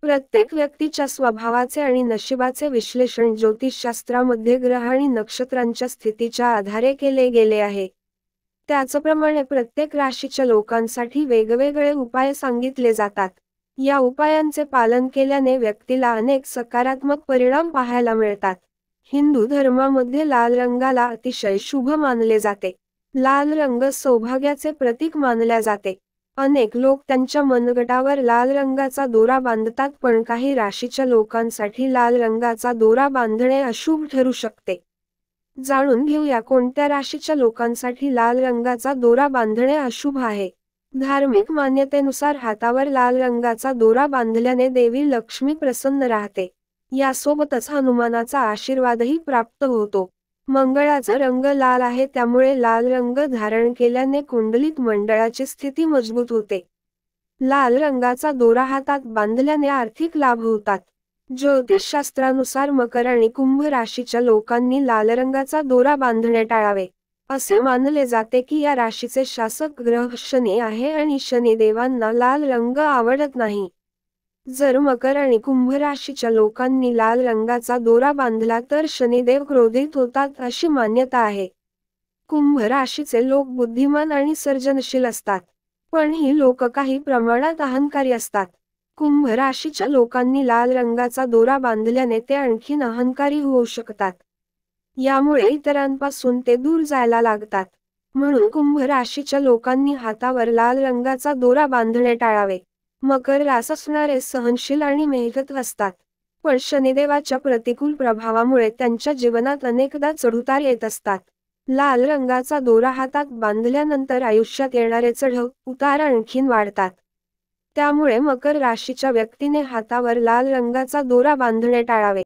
प्रत्येक व्यक्तीच्या स्वभावाचे आणि नशिबाचे विश्लेषण ज्योतिषशास्त्रामध्ये ग्रह आणि नक्षत्रांच्या स्थितीच्या आधारे केले गेले आहे. त्याचप्रमाणे प्रत्येक राशीच्या लोकांसाठी वेगवेगळे उपाय सांगितले जातात. या उपायांचे पालन केल्याने व्यक्तीला अनेक सकारात्मक परिणाम पाहायला मिळतात. हिंदू धर्मामध्ये लाल रंगाला अतिशय शुभ मानले जाते. लाल रंग सौभाग्याचे प्रतीक मानल्या जाते. अनेक लोक त्यांच्या मनगटावर लाल रंगाचा दोरा बांधतात, पण काही राशीच्या लोकांसाठी लाल रंगाचा दोरा बांधणे अशुभ ठरू शकते. जाणून घेऊया कोणत्या राशीच्या लोकांसाठी लाल रंगाचा दोरा बांधणे अशुभ आहे. धार्मिक मान्यतेनुसार हातावर लाल रंगाचा दोरा बांधल्याने देवी लक्ष्मी प्रसन्न राहते. यासोबतच हनुमानाचा आशीर्वादही प्राप्त होतो. मंगळाचा रंग लाल आहे, त्यामुळे लाल रंग धारण केल्याने कुंडलीत मंडळाची स्थिती मजबूत होते. लाल रंगाचा दोरा हातात बांधल्याने आर्थिक लाभ होतात. ज्योतिषशास्त्रानुसार मकर आणि कुंभ राशीच्या लोकांनी लाल रंगाचा दोरा बांधणे टाळावे. असे मानले जाते की या राशीचे शासक ग्रह शनी आहे आणि शनिदेवांना लाल रंग आवडत नाही. जर मकर आणि कुंभ राशीच्या लोकांनी लाल रंगाचा दोरा बांधला तर शनिदेव क्रोधित होतात अशी मान्यता आहे. कुंभ राशीचे लोक बुद्धिमान आणि सर्जनशील असतात, पण ही लोक काही प्रमाणात अहंकारी असतात. कुंभ राशीच्या लोकांनी लाल रंगाचा दोरा बांधल्याने ते आणखीन अहंकारी होऊ शकतात. यामुळे इतरांपासून ते दूर जायला लागतात. म्हणून कुंभ राशीच्या लोकांनी हातावर लाल रंगाचा दोरा बांधणे टाळावे. मकर रास असणारे सहनशील आणि मेहनत असतात, पण शनिदेवाच्या प्रतिकूल प्रभावामुळे त्यांच्या जीवनात अनेकदा चढउतार येत असतात. लाल रंगाचा दोरा हातात बांधल्यानंतर आयुष्यात येणारे चढ-उतार आणखीन वाढतात. त्यामुळे मकर राशीच्या व्यक्तीने हातावर लाल रंगाचा दोरा बांधणे टाळावे.